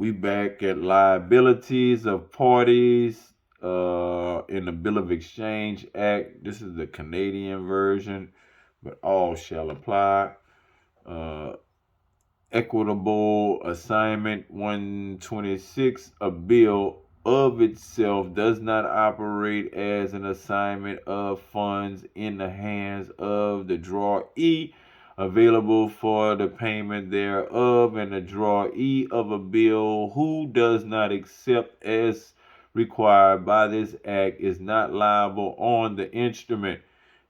We back at liabilities of parties in the Bill of Exchange Act. This is the Canadian version, but all shall apply. Uh, Equitable assignment 126. A bill of itself does not operate as an assignment of funds in the hands of the drawee available for the payment thereof, and the drawee of a bill who does not accept as required by this act is not liable on the instrument.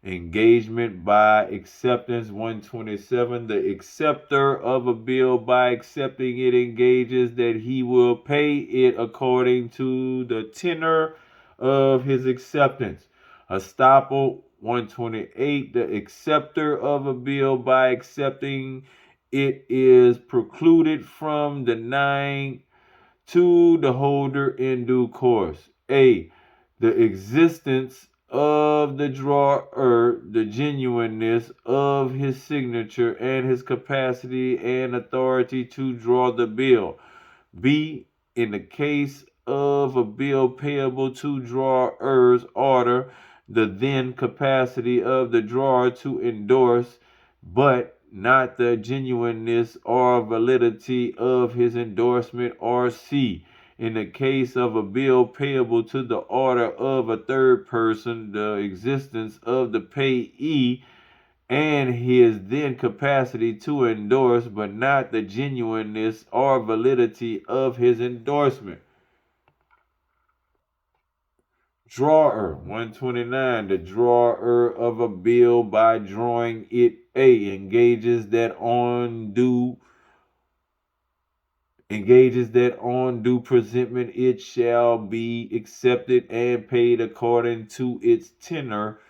Engagement by acceptance 127. The acceptor of a bill by accepting it engages that he will pay it according to the tenor of his acceptance. Estoppel 128. The acceptor of a bill by accepting it is precluded from denying to the holder in due course. A. The existence of the drawer, the genuineness of his signature, and his capacity and authority to draw the bill. B. In the case of a bill payable to drawer's order, the then capacity of the drawer to endorse, but not the genuineness or validity of his endorsement. Or C. In the case of a bill payable to the order of a third person, the existence of the payee and his then capacity to endorse, but not the genuineness or validity of his endorsement. Drawer 129. The drawer of a bill by drawing it engages that on due presentment it shall be accepted and paid according to its tenor,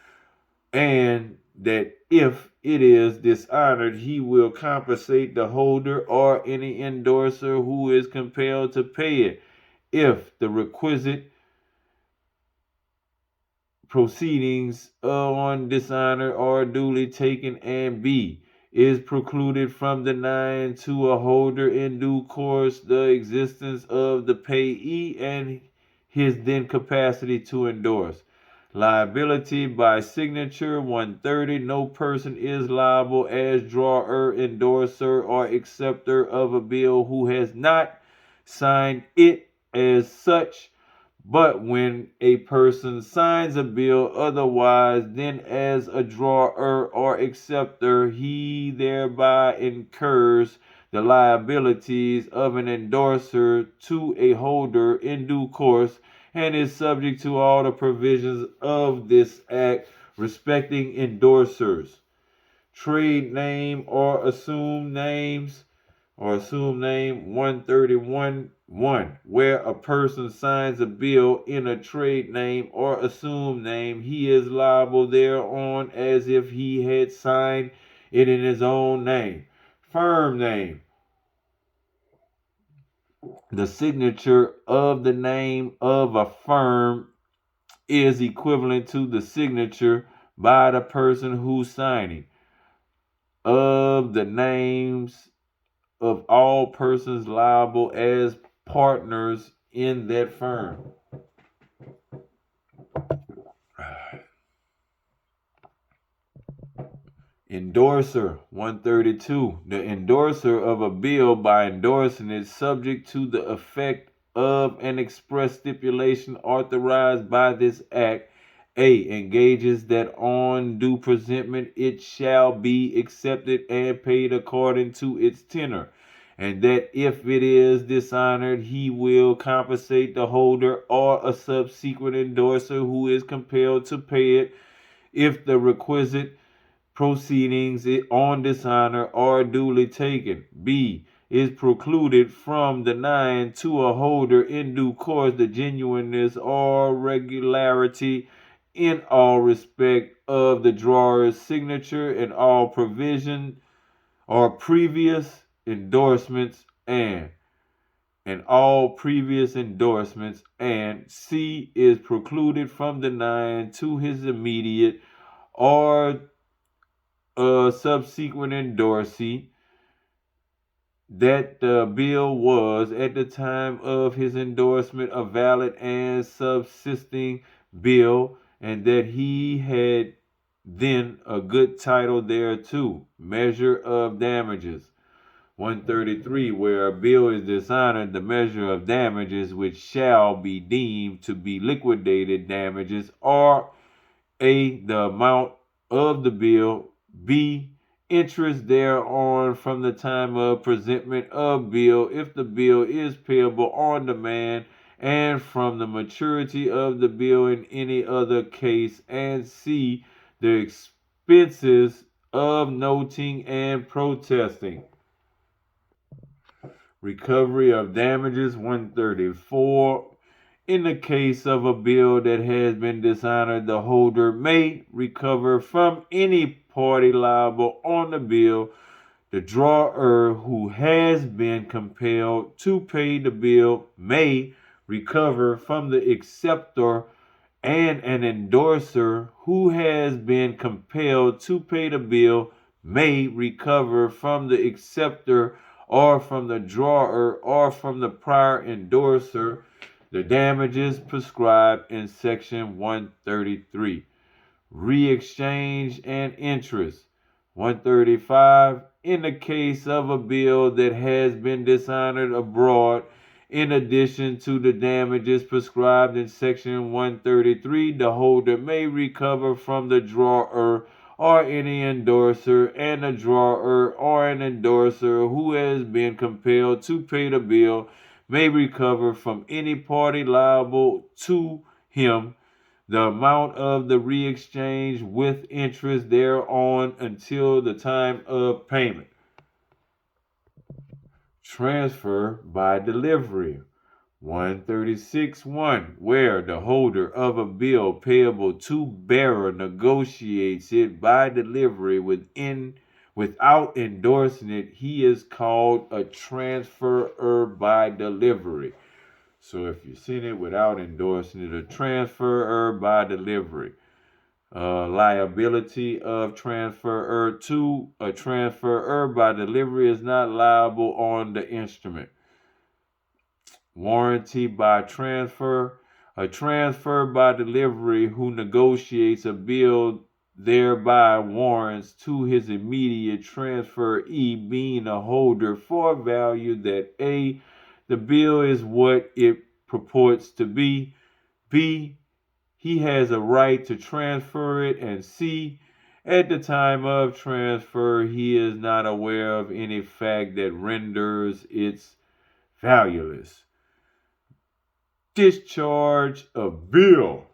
and that if it is dishonored, he will compensate the holder or any endorser who is compelled to pay it, if the requisite proceedings on dishonor are duly taken, and B. is precluded from denying to a holder in due course the existence of the payee and his then capacity to endorse. Liability by signature 130. No person is liable as drawer, endorser, or acceptor of a bill who has not signed it as such, but when a person signs a bill otherwise than as a drawer or acceptor, he thereby incurs the liabilities of an endorser to a holder in due course, and is subject to all the provisions of this act respecting endorsers. Trade name or assumed names or assumed name 131. 1. Where a person signs a bill in a trade name or assumed name, he is liable thereon as if he had signed it in his own name. Firm name. The signature of the name of a firm is equivalent to the signature by the person who's signing of the names of all persons liable as partners in that firm. Endorser 132. The endorser of a bill by endorsing it subject to the effect of an express stipulation authorized by this act. A. Engages that on due presentment it shall be accepted and paid according to its tenor, and that if it is dishonored, he will compensate the holder or a subsequent endorser who is compelled to pay it, if the requisite proceedings on dishonor are duly taken. B. Is precluded from denying to a holder in due course the genuineness or regularity in all respect of the drawer's signature and all provision or previous endorsements and all previous endorsements. And C. Is precluded from denying to his immediate or subsequent endorsee that the bill was, at the time of his endorsement, a valid and subsisting bill, and that he had then a good title thereto. Measure of damages. 133. Where a bill is dishonored, the measure of damages which shall be deemed to be liquidated damages are: A. The amount of the bill. B. Interest thereon from the time of presentment of bill, if the bill is payable on demand, and from the maturity of the bill in any other case. And C. The expenses of noting and protesting. Recovery of damages. 134. In the case of a bill that has been dishonored, the holder may recover from any party liable on the bill. The drawer who has been compelled to pay the bill may recover from the acceptor, and an endorser who has been compelled to pay the bill may recover from the acceptor or from the drawer or from the prior endorser the damages prescribed in section 133. Re-exchange and interest. 135. In the case of a bill that has been dishonored abroad, in addition to the damages prescribed in section 133, the holder may recover from the drawer or any endorser, and the drawer or an endorser who has been compelled to pay the bill may recover from any party liable to him the amount of the re-exchange with interest thereon until the time of payment. Transfer by delivery. 136.1. Where the holder of a bill payable to bearer negotiates it by delivery without endorsing it, he is called a transferer by delivery. So if you send it without endorsing it, a transferer by delivery. Liability of transferer. 2. A transferer by delivery is not liable on the instrument. Warranty by transfer. A transfer by delivery who negotiates a bill thereby warrants to his immediate transferee, being a holder for value, that A. the bill is what it purports to be, B. he has a right to transfer it, and C. at the time of transfer he is not aware of any fact that renders it valueless. Discharge of bill.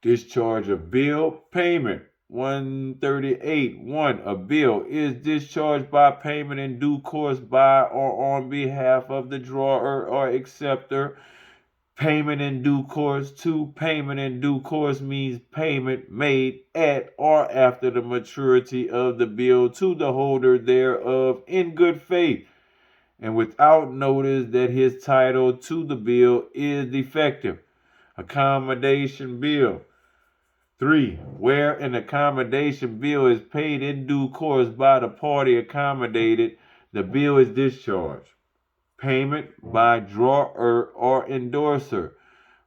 Discharge of bill. Payment. 138. 1. A bill is discharged by payment in due course by or on behalf of the drawer or acceptor. Payment in due course. 2. Payment in due course means payment made at or after the maturity of the bill to the holder thereof in good faith and without notice that his title to the bill is defective. Accommodation bill. 3. Where an accommodation bill is paid in due course by the party accommodated, the bill is discharged. Payment by drawer or endorser.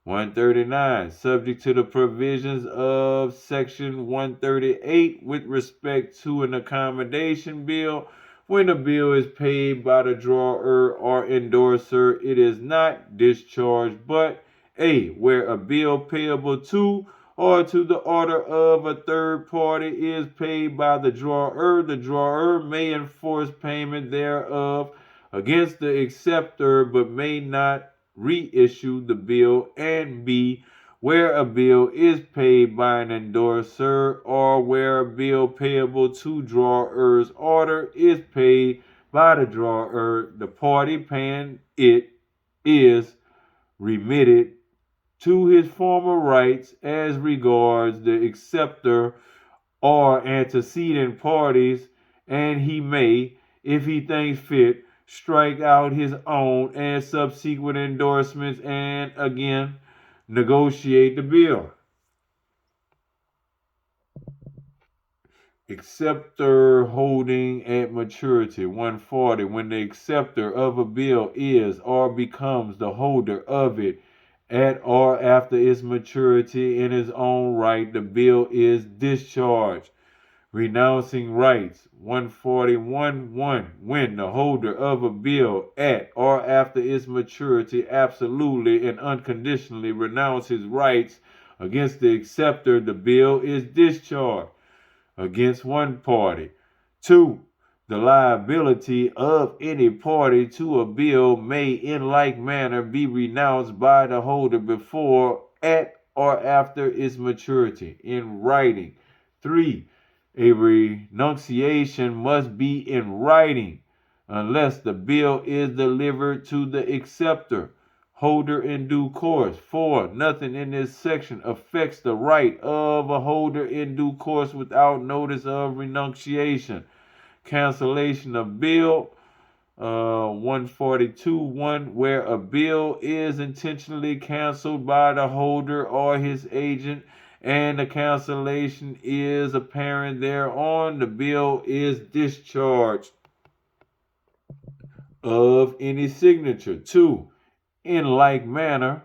139. Subject to the provisions of section 138 with respect to an accommodation bill, when a bill is paid by the drawer or endorser, it is not discharged, but A. Where a bill payable to or to the order of a third party is paid by the drawer may enforce payment thereof against the acceptor, but may not reissue the bill, and B. Where a bill is paid by an endorser, or where a bill payable to drawer's order is paid by the drawer, the party paying it is remitted to his former rights as regards the acceptor or antecedent parties, and he may, if he thinks fit, strike out his own and subsequent endorsements and again negotiate the bill. Acceptor holding at maturity. 140. When the acceptor of a bill is or becomes the holder of it at or after its maturity in his own right, the bill is discharged. Renouncing rights. 141.1. When the holder of a bill at or after its maturity absolutely and unconditionally renounces rights against the acceptor, the bill is discharged against one party. 2. The liability of any party to a bill may in like manner be renounced by the holder before, at, or after its maturity in writing. 3. A renunciation must be in writing unless the bill is delivered to the acceptor holder in due course. 4. Nothing in this section affects the right of a holder in due course without notice of renunciation. Cancellation of bill. 142.1. Where a bill is intentionally canceled by the holder or his agent and the cancellation is apparent thereon, the bill is discharged of any signature. 2. In like manner,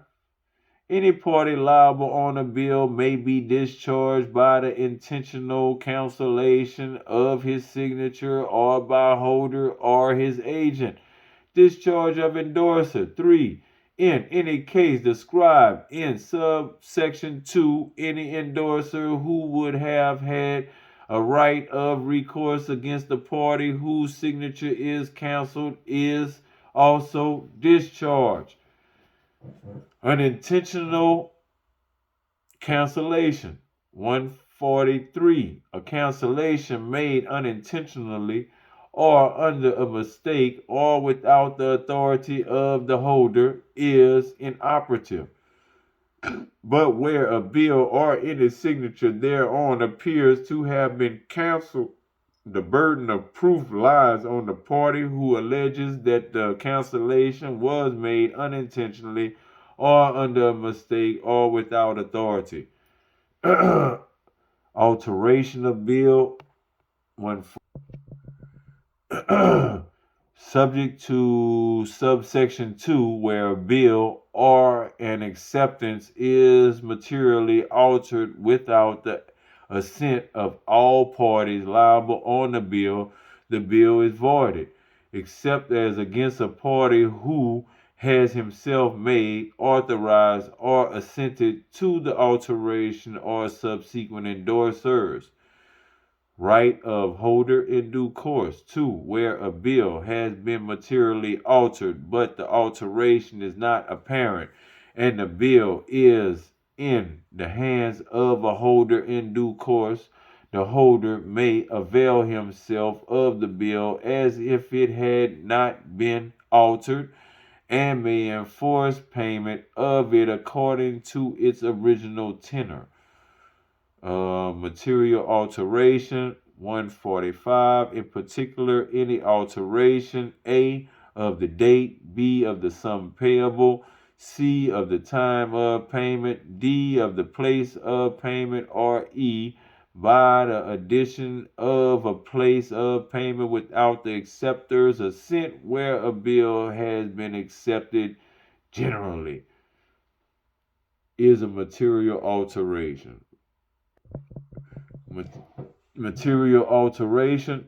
any party liable on a bill may be discharged by the intentional cancellation of his signature or by holder or his agent. Discharge of endorser. 3. In any case described in subsection 2, any endorser who would have had a right of recourse against the party whose signature is canceled is also discharged. Unintentional cancellation. 143. A cancellation made unintentionally or under a mistake or without the authority of the holder is inoperative. But where a bill or any signature thereon appears to have been canceled, the burden of proof lies on the party who alleges that the cancellation was made unintentionally or under a mistake or without authority. Alteration of bill. 1. Subject to subsection 2, where a bill or an acceptance is materially altered without the assent of all parties liable on the bill is voided, except as against a party who has himself made, authorized, or assented to the alteration or subsequent endorsers. Right of holder in due course. 2. Where a bill has been materially altered, but the alteration is not apparent, and the bill is in the hands of a holder in due course, the holder may avail himself of the bill as if it had not been altered, and may enforce payment of it according to its original tenor. Material alteration. 145. In particular, any alteration: A, of the date; B, of the sum payable; C, of the time of payment; D, of the place of payment; or E, by the addition of a place of payment without the acceptor's assent where a bill has been accepted generally, is a material alteration. Material alteration,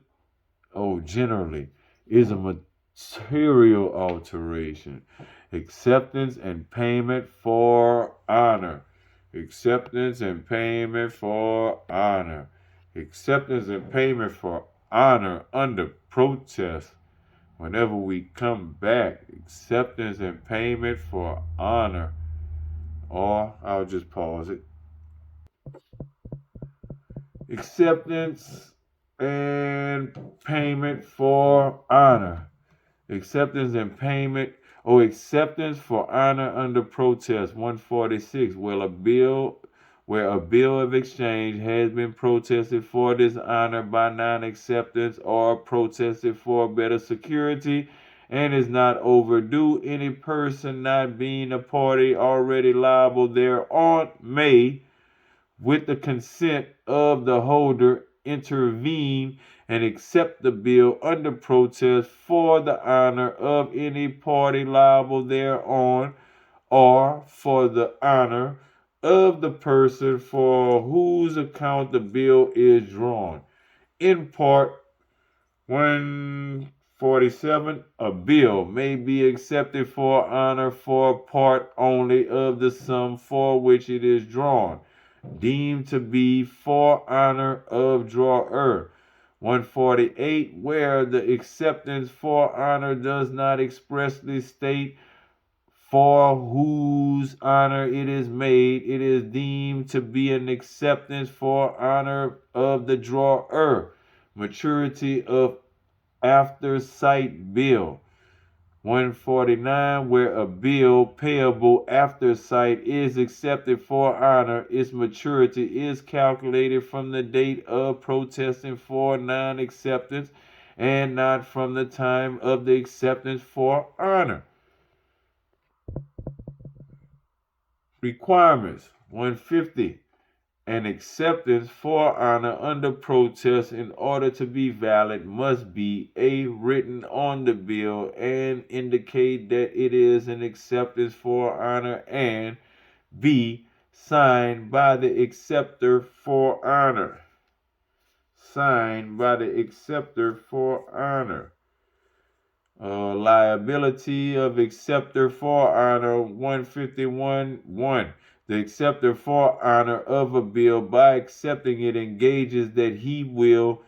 generally, is a material alteration. Acceptance and payment for honor. Acceptance and payment for honor. Acceptance and payment for honor under protest. Whenever we come back, acceptance and payment for honor. Or I'll just pause it. Acceptance and payment for honor. Acceptance and payment, acceptance for honor under protest. 146. Where a bill of exchange has been protested for dishonor by non-acceptance or protested for better security and is not overdue, any person not being a party already liable thereon may, with the consent of the holder intervene and accept the bill under protest for the honor of any party liable thereon, or for the honor of the person for whose account the bill is drawn. In part 147, a bill may be accepted for honor for part only of the sum for which it is drawn, deemed to be for honor of drawer. 148, where the acceptance for honor does not expressly state for whose honor it is made, it is deemed to be an acceptance for honor of the drawer. Maturity of after sight bill. 149, where a bill payable after sight is accepted for honor, its maturity is calculated from the date of protesting for non-acceptance and not from the time of the acceptance for honor. Requirements. 150. An acceptance for honor under protest, in order to be valid, must be A, written on the bill and indicate that it is an acceptance for honor, and B, signed by the acceptor for honor. Signed by the acceptor for honor. Liability of acceptor for honor. 151.1. The acceptor for honor of a bill, by accepting it, engages that he will,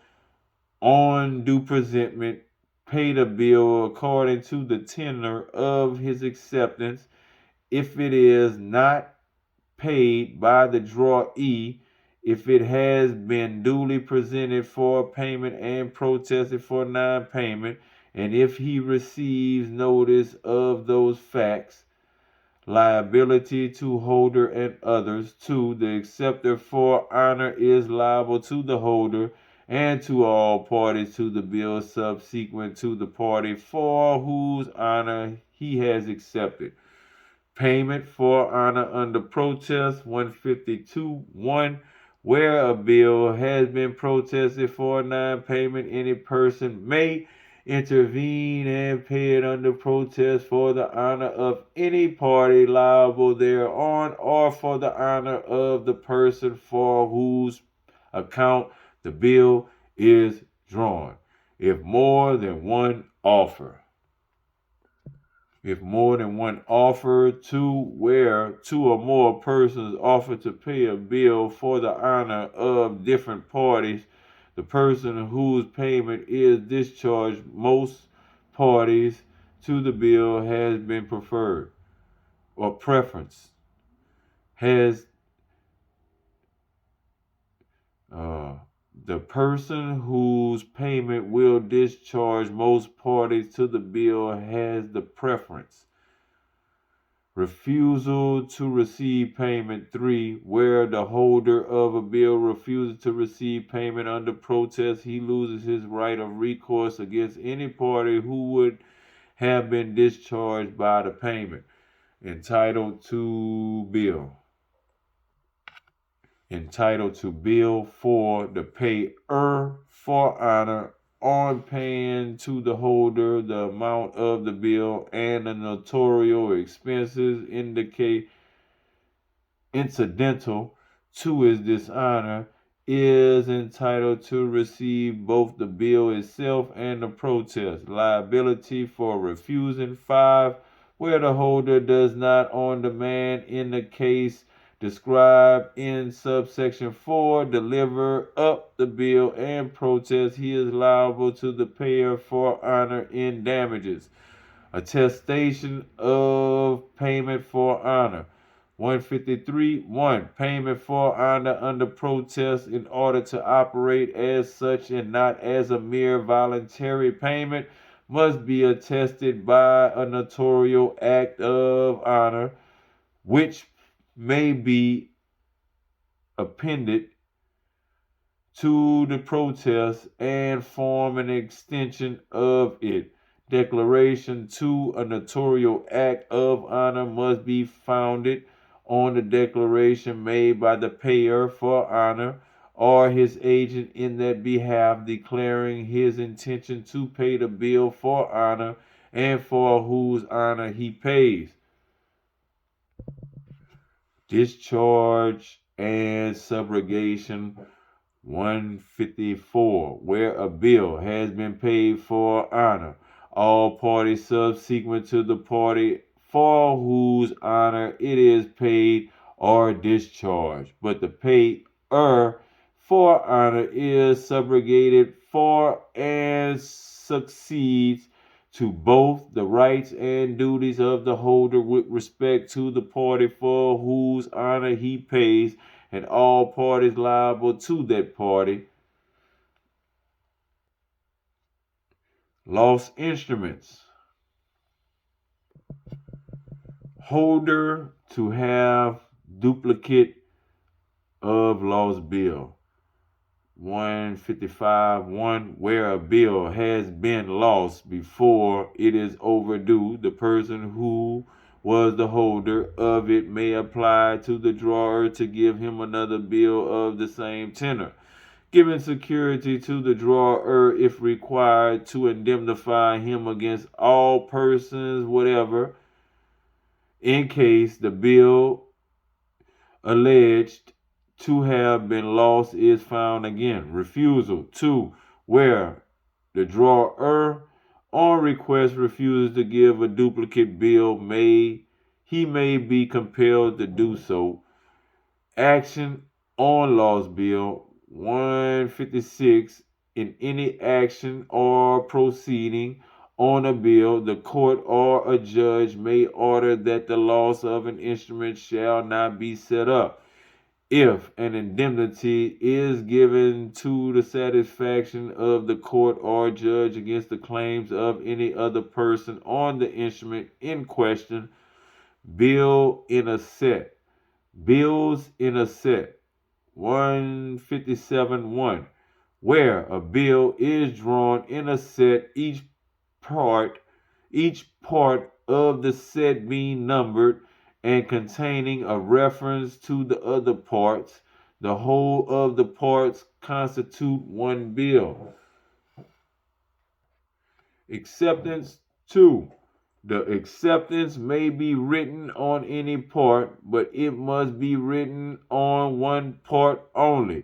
on due presentment, pay the bill according to the tenor of his acceptance. If it is not paid by the drawee, if it has been duly presented for payment and protested for non-payment, and if he receives notice of those facts. Liability to holder and others. 2. The acceptor for honor is liable to the holder and to all parties to the bill subsequent to the party for whose honor he has accepted. Payment for honor under protest. 152.1. Where a bill has been protested for non-payment, any person may intervene and pay it under protest for the honor of any party liable thereon, or for the honor of the person for whose account the bill is drawn, if more than one offer. If more than one offer. 2. Where two or more persons offer to pay a bill for the honor of different parties, the person whose payment is discharged most parties to the bill has been preferred, or preference has the person whose payment will discharge most parties to the bill has the preference. Refusal to receive payment. 3. Where the holder of a bill refuses to receive payment under protest, he loses his right of recourse against any party who would have been discharged by the payment. Entitled to bill. Entitled to bill. For the payer for honor, on paying to the holder the amount of the bill and the notarial expenses incidental to his dishonor, is entitled to receive both the bill itself and the protest. Liability for refusing. 5. Where the holder does not on demand, in the case described in subsection 4, deliver up the bill and protest, he is liable to the payer for honor in damages. Attestation of payment for honor. 153.1. Payment for honor under protest, in order to operate as such and not as a mere voluntary payment, must be attested by a notarial act of honor, which may be appended to the protest and form an extension of it. Declaration. 2. A notarial act of honor must be founded on the declaration made by the payer for honor or his agent in that behalf, declaring his intention to pay the bill for honor and for whose honor he pays. Discharge and subrogation 154. Where a bill has been paid for honor, all parties subsequent to the party for whose honor it is paid are discharged, but the payer for honor is subrogated for and succeeds to both the rights and duties of the holder with respect to the party for whose honor he pays, and all parties liable to that party. Lost instruments. Holder to have duplicate of lost bill. 155. 1. Where a bill has been lost before it is overdue, the person who was the holder of it may apply to the drawer to give him another bill of the same tenor, giving security to the drawer if required to indemnify him against all persons whatever, in case the bill alleged to have been lost is found again. Refusal. 2. Where the drawer on request refuses to give a duplicate bill, he may be compelled to do so. Action on lost bill. 156. In any action or proceeding on a bill, the court or a judge may order that the loss of an instrument shall not be set up if an indemnity is given to the satisfaction of the court or judge against the claims of any other person on the instrument in question. Bill in a set. Bills in a set. 157.1. Where a bill is drawn in a set, part each part of the set being numbered and containing a reference to the other parts, the whole of the parts constitute one bill. Acceptance. 2. The acceptance may be written on any part, but it must be written on one part only,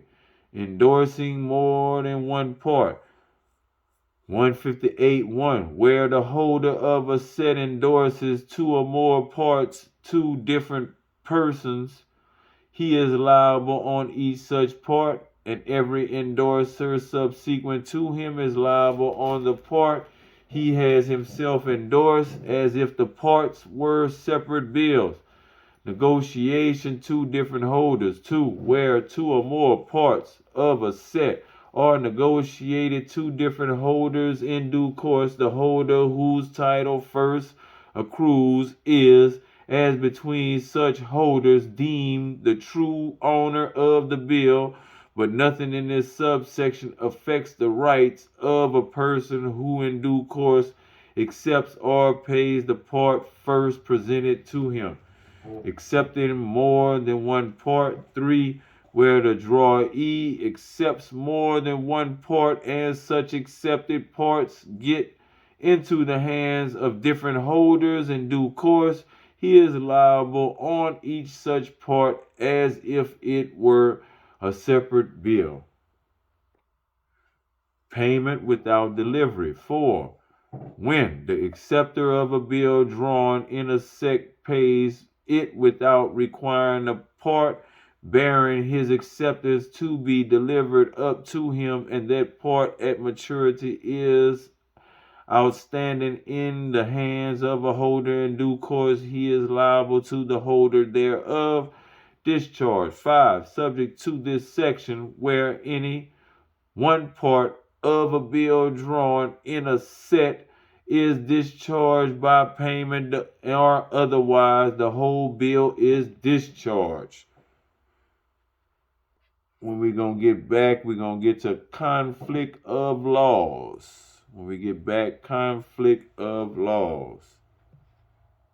endorsing more than one part. 158.1. Where the holder of a set endorses two or more parts to different persons, he is liable on each such part, and every endorser subsequent to him is liable on the part he has himself endorsed, as if the parts were separate bills. Negotiation two different holders. 2. Where two or more parts of a set are negotiated two different holders in due course, the holder whose title first accrues is, as between such holders, deemed the true owner of the bill, but nothing in this subsection affects the rights of a person who in due course accepts or pays the part first presented to him. Accepting more than one part. 3. Where the drawee accepts more than one part and such accepted parts get into the hands of different holders in due course, he is liable on each such part as if it were a separate bill. Payment without delivery. 4. When the acceptor of a bill drawn in a set pays it without requiring the part bearing his acceptance to be delivered up to him, and that part at maturity is outstanding in the hands of a holder in due course, he is liable to the holder thereof. Discharge. 5. Subject to this section, where any one part of a bill drawn in a set is discharged by payment or otherwise, the whole bill is discharged. When we're going to get back, we're going to get to conflict of laws. When we get back, conflict of laws.